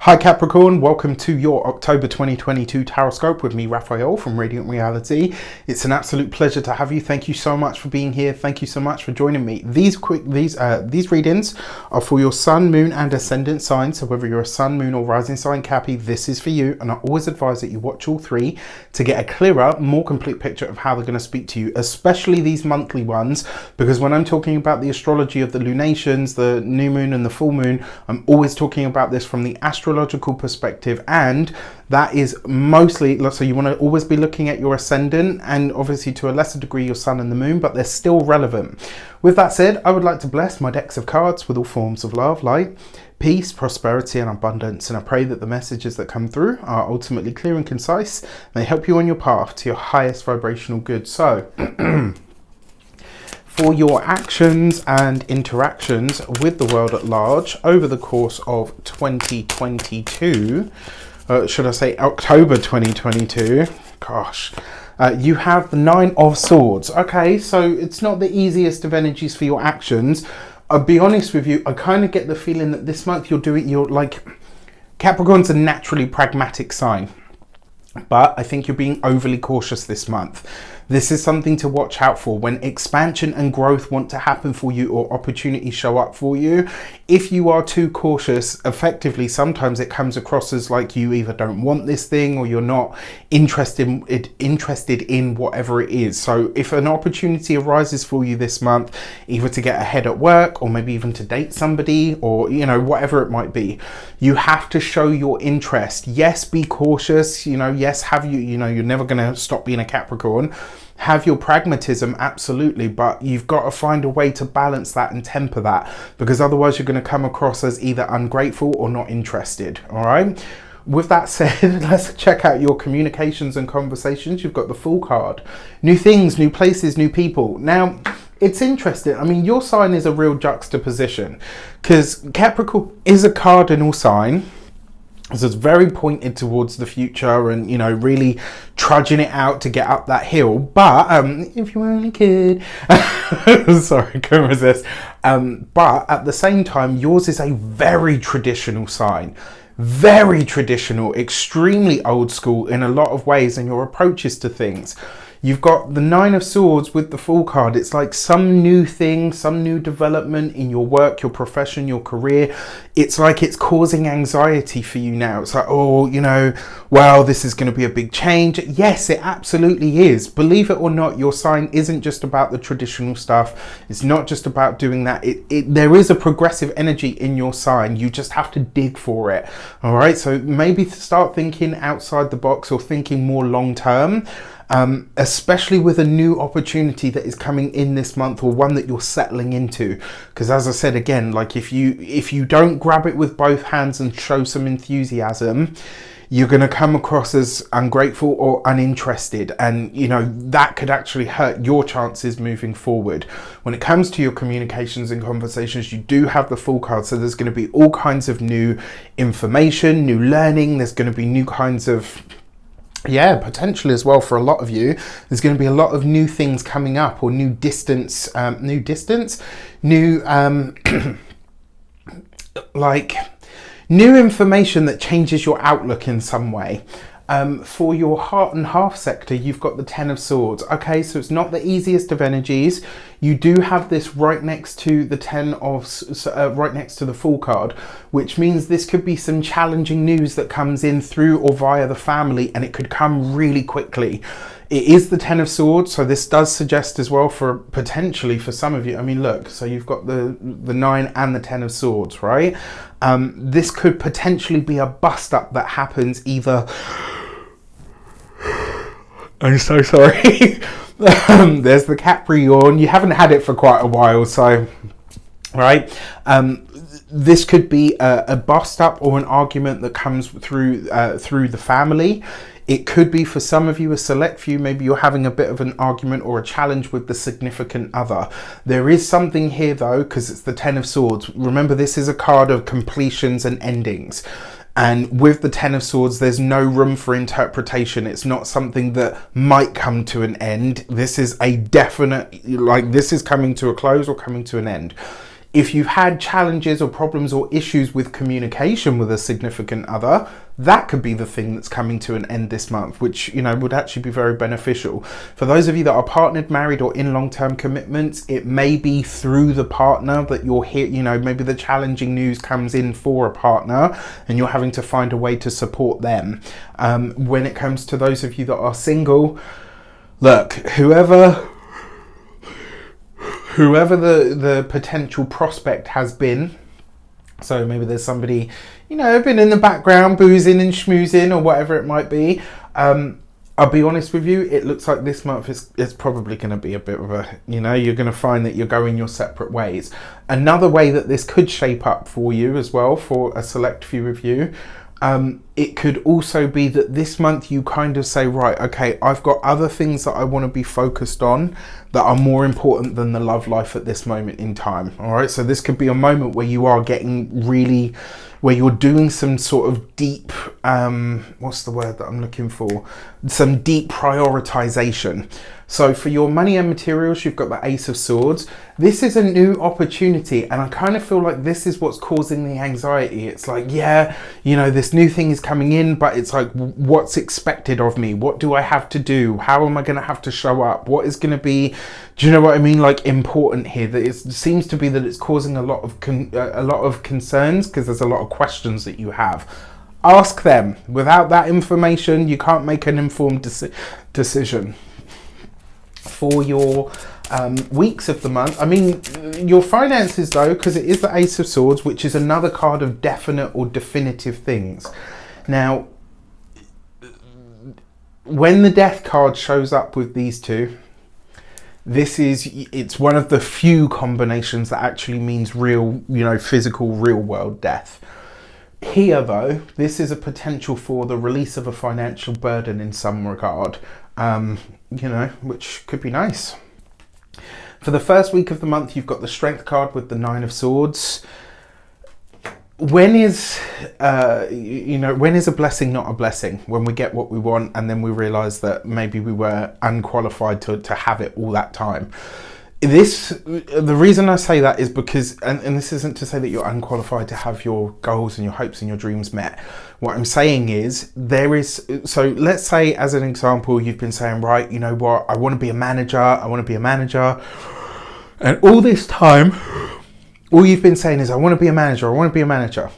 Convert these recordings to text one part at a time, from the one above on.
Hi Capricorn, welcome to your October 2022 Taroscope with me, Raphael from Radiant Reality. It's an absolute pleasure to have you. Thank you so much for being here. Thank you so much for joining me. These readings are for your sun, moon and ascendant signs. So whether you're a sun, moon or rising sign Cappy, this is for you. And I always advise that you watch all three to get a clearer, more complete picture of how they're going to speak to you, especially these monthly ones, because when I'm talking about the astrology of the lunations, the new moon and the full moon, I'm always talking about this from the astrological perspective, and that is mostly, so you want to always be looking at your ascendant and obviously to a lesser degree your sun and the moon, but they're still relevant. With that said, I would like to bless my decks of cards with all forms of love, light, peace, prosperity and abundance, and I pray that the messages that come through are ultimately clear and concise and they help you on your path to your highest vibrational good. So for your actions and interactions with the world at large over the course of 2022, should I say October 2022, gosh, you have the Nine of Swords. Okay, so it's not the easiest of energies for your actions. I'll be honest with you, I kind of get the feeling that this month you're like, Capricorn's a naturally pragmatic sign, but I think you're being overly cautious this month. This is something to watch out for when expansion and growth want to happen for you or opportunities show up for you. If you are too cautious, effectively, sometimes it comes across as like you either don't want this thing or you're not interested in whatever it is. So if an opportunity arises for you this month, either to get ahead at work or maybe even to date somebody or, you know, whatever it might be, you have to show your interest. Yes, be cautious, you know, yes, you're never going to stop being a Capricorn. Have your pragmatism, absolutely, but you've got to find a way to balance that and temper that, because otherwise you're going to come across as either ungrateful or not interested. All right. With that said, let's check out your communications and conversations. You've got the Fool card. New things, new places, new people. Now, it's interesting. I mean, your sign is a real juxtaposition because Capricorn is a cardinal sign. So it's very pointed towards the future and, you know, really trudging it out to get up that hill. But if you only could, sorry, couldn't resist. But at the same time, yours is a very traditional sign. Very traditional, extremely old school in a lot of ways in your approaches to things. You've got the Nine of Swords with the Fool card. It's like some new thing, some new development in your work, your profession, your career. It's like it's causing anxiety for you now. It's like, oh, you know, well, this is going to be a big change. Yes, it absolutely is. Believe it or not, your sign isn't just about the traditional stuff. It's not just about doing that. There is a progressive energy in your sign. You just have to dig for it. All right. So maybe start thinking outside the box or thinking more long term. Especially with a new opportunity that is coming in this month or one that you're settling into, because as I said again, like if you don't grab it with both hands and show some enthusiasm, you're going to come across as ungrateful or uninterested, and you know that could actually hurt your chances moving forward. When it comes to your communications and conversations, you do have the Fool card, so there's going to be all kinds of new information, new learning. There's going to be new kinds of potentially as well for a lot of you, there's going to be a lot of new things coming up or new like new information that changes your outlook in some way. For your heart and half sector, you've got the Ten of Swords. Okay, so it's not the easiest of energies. You do have this right next to the right next to the Fool card, which means this could be some challenging news that comes in through or via the family, and it could come really quickly. It is the Ten of Swords, so this does suggest as well for potentially for some of you. I mean, look, so you've got the Nine and the Ten of Swords, right? This could potentially be a bust up that happens either. I'm so sorry. There's the Capri yawn. You haven't had it for quite a while, so right. This could be a bust up or an argument that comes through the family. It could be for some of you, a select few, maybe you're having a bit of an argument or a challenge with the significant other. There is something here though, because it's the Ten of Swords. Remember, this is a card of completions and endings. And with the Ten of Swords, there's no room for interpretation. It's not something that might come to an end. This is a definite, like this is coming to a close or coming to an end. If you've had challenges or problems or issues with communication with a significant other, that could be the thing that's coming to an end this month, which, you know, would actually be very beneficial. For those of you that are partnered, married, or in long-term commitments, it may be through the partner that you're here, you know, maybe the challenging news comes in for a partner and you're having to find a way to support them. When it comes to those of you that are single, look, whoever the potential prospect has been, so maybe there's somebody, you know, been in the background boozing and schmoozing or whatever it might be, I'll be honest with you, it looks like this month is probably going to be a bit of a, you know, you're going to find that you're going your separate ways. Another way that this could shape up for you as well, for a select few of you, it could also be that this month you kind of say, right, okay, I've got other things that I want to be focused on that are more important than the love life at this moment in time. All right, so this could be a moment where you are getting really, where you're doing some sort of deep, what's the word that I'm looking for? Some deep prioritization. So for your money and materials, you've got the Ace of Swords. This is a new opportunity, and I kind of feel like this is what's causing the anxiety. It's like, yeah, you know, this new thing is coming in, but it's like, what's expected of me? What do I have to do? How am I going to have to show up? What is going to be, do you know what I mean? Like, important here. That it seems to be that it's causing a lot of concerns, because there's a lot of questions that you have. Ask them. Without that information, you can't make an informed decision. For your weeks of the month, I mean, your finances though, because it is the Ace of Swords, which is another card of definite or definitive things. Now, when the Death card shows up with these two, it's one of the few combinations that actually means real, you know, physical, real world death. Here though, this is a potential for the release of a financial burden in some regard, you know, which could be nice. For the first week of the month, you've got the Strength card with the Nine of Swords. When is, you know, when is a blessing not a blessing? When we get what we want and then we realise that maybe we were unqualified to have it all that time. The reason I say that is because, and this isn't to say that you're unqualified to have your goals and your hopes and your dreams met. What I'm saying is so let's say, as an example, you've been saying, right, you know what, I want to be a manager, and all this time, all you've been saying is, I want to be a manager.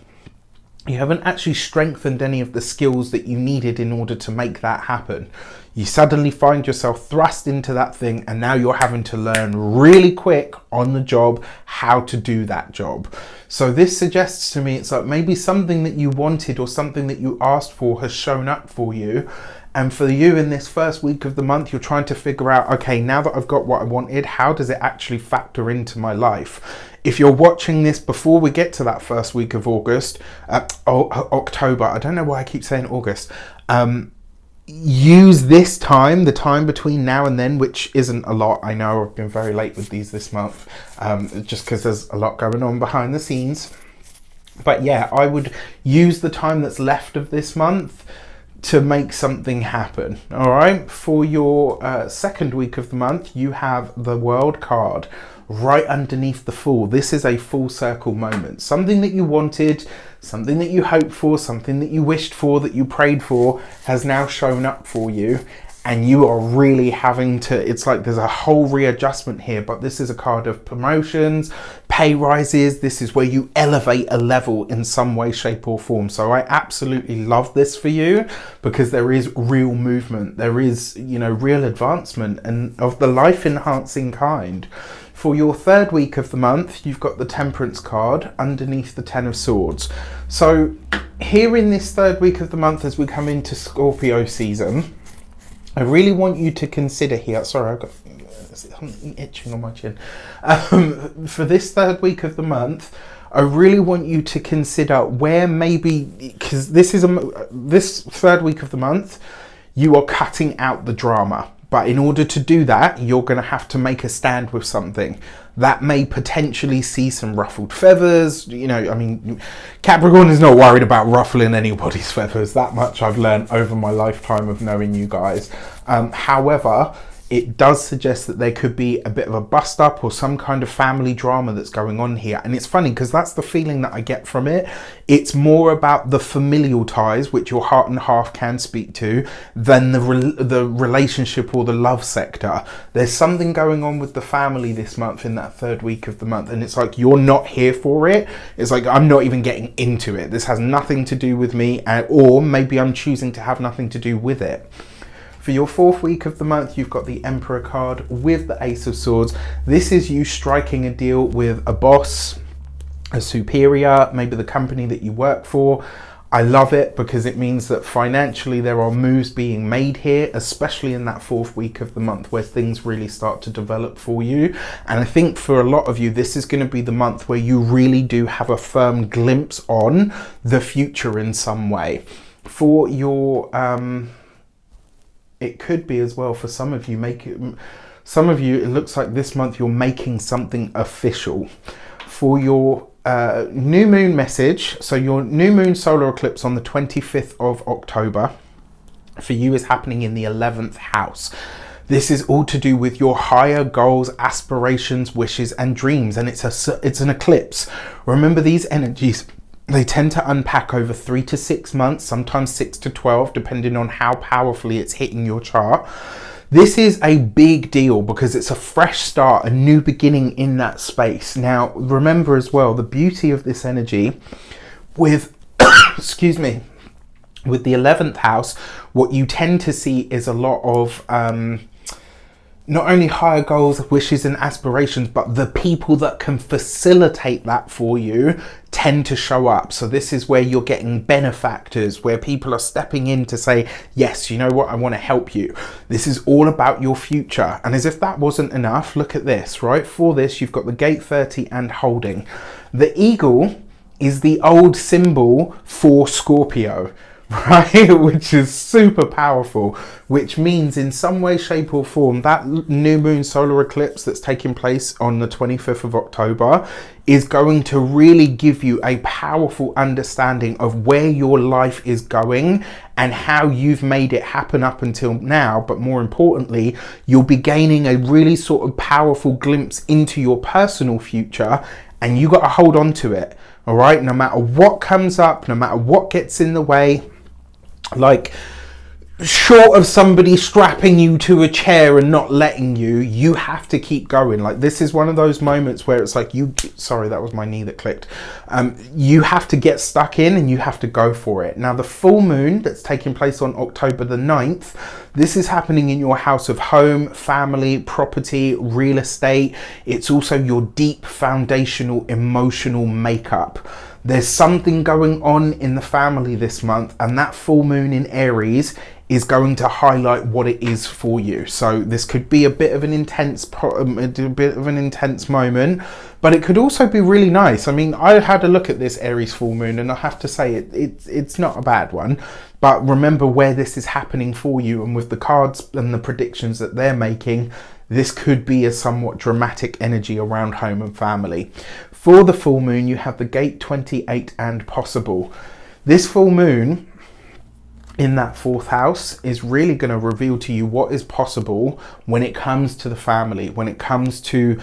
You haven't actually strengthened any of the skills that you needed in order to make that happen. You suddenly find yourself thrust into that thing, and now you're having to learn really quick on the job how to do that job. So this suggests to me it's like maybe something that you wanted or something that you asked for has shown up for you. And for you in this first week of the month, you're trying to figure out, okay, now that I've got what I wanted, how does it actually factor into my life? If you're watching this before we get to that first week of October, I don't know why I keep saying August, use this time, the time between now and then, which isn't a lot. I know I've been very late with these this month, just because there's a lot going on behind the scenes. But yeah, I would use the time that's left of this month to make something happen. All right, for your second week of the month, you have the World card right underneath the Fool. This is a full circle moment. Something that you wanted, something that you hoped for, something that you wished for, that you prayed for, has now shown up for you, and you are really having to, it's like there's a whole readjustment here. But this is a card of promotions, pay rises. This is where you elevate a level in some way, shape or form. So I absolutely love this for you, because there is real movement, there is, you know, real advancement, and of the life enhancing kind. For your third week of the month, you've got the Temperance card underneath the Ten of Swords. So here in this third week of the month, as we come into Scorpio season, I really want you to consider here, sorry, I've got something itching on my chin. For this third week of the month, I really want you to consider where maybe, because this third week of the month, you are cutting out the drama. But in order to do that, you're going to have to make a stand with something that may potentially see some ruffled feathers. You know, I mean, Capricorn is not worried about ruffling anybody's feathers. That much I've learned over my lifetime of knowing you guys. However, it does suggest that there could be a bit of a bust up or some kind of family drama that's going on here. And it's funny because that's the feeling that I get from it. It's more about the familial ties, which your heart and half can speak to, than the relationship or the love sector. There's something going on with the family this month in that third week of the month, and it's like you're not here for it. It's like I'm not even getting into it. This has nothing to do with me, or maybe I'm choosing to have nothing to do with it. For your fourth week of the month, you've got the Emperor card with the Ace of Swords. This is you striking a deal with a boss, a superior, maybe the company that you work for. I love it because it means that financially there are moves being made here, especially in that fourth week of the month where things really start to develop for you. And I think for a lot of you, this is going to be the month where you really do have a firm glimpse on the future in some way. For your it could be as well for some of you, it looks like this month you're making something official. For your new moon message, so your new moon solar eclipse on the 25th of October for you is happening in the 11th house. This is all to do with your higher goals, aspirations, wishes and dreams, and it's an eclipse. Remember, these energies, they tend to unpack over 3 to 6 months, sometimes 6 to 12, depending on how powerfully it's hitting your chart. This is a big deal because it's a fresh start, a new beginning in that space. Now, remember as well, the beauty of this energy with, excuse me, with the 11th house, what you tend to see is a lot of not only higher goals, wishes and aspirations, but the people that can facilitate that for you tend to show up. So this is where you're getting benefactors, where people are stepping in to say, yes, you know what, I want to help you. This is all about your future. And as if that wasn't enough, look at this, right? For this, you've got the gate 30 and holding. The eagle is the old symbol for Scorpio, right? Which is super powerful, which means in some way, shape or form, that new moon solar eclipse that's taking place on the 25th of October is going to really give you a powerful understanding of where your life is going and how you've made it happen up until now. But more importantly, you'll be gaining a really sort of powerful glimpse into your personal future, and you got to hold on to it. All right, no matter what comes up, no matter what gets in the way, like short of somebody strapping you to a chair and not letting you, you have to keep going. Like, this is one of those moments where it's like sorry, that was my knee that clicked. You have to get stuck in and you have to go for it. Now, the full moon that's taking place on October the 9th, this is happening in your house of home, family, property, real estate. It's also your deep foundational emotional makeup. There's something going on in the family this month, and that full moon in Aries is going to highlight what it is for you. So this could be a bit of an intense moment, but it could also be really nice. I mean, I had a look at this Aries full moon, and I have to say it's not a bad one. But remember where this is happening for you, and with the cards and the predictions that they're making, this could be a somewhat dramatic energy around home and family. For the full moon, you have the gate 28 and possible. This full moon in that fourth house is really going to reveal to you what is possible when it comes to the family, when it comes to,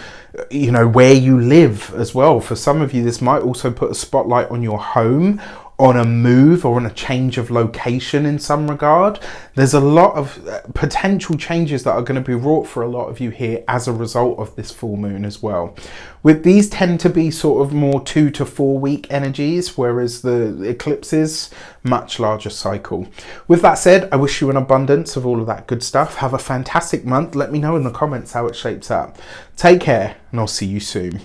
you know, where you live as well. For some of you, this might also put a spotlight on your home, on a move or on a change of location in some regard. There's a lot of potential changes that are going to be wrought for a lot of you here as a result of this full moon as well. With these tend to be sort of more 2 to 4 week energies, whereas the eclipses, much larger cycle. With that said, I wish you an abundance of all of that good stuff. Have a fantastic month. Let me know in the comments how it shapes up. Take care, and I'll see you soon.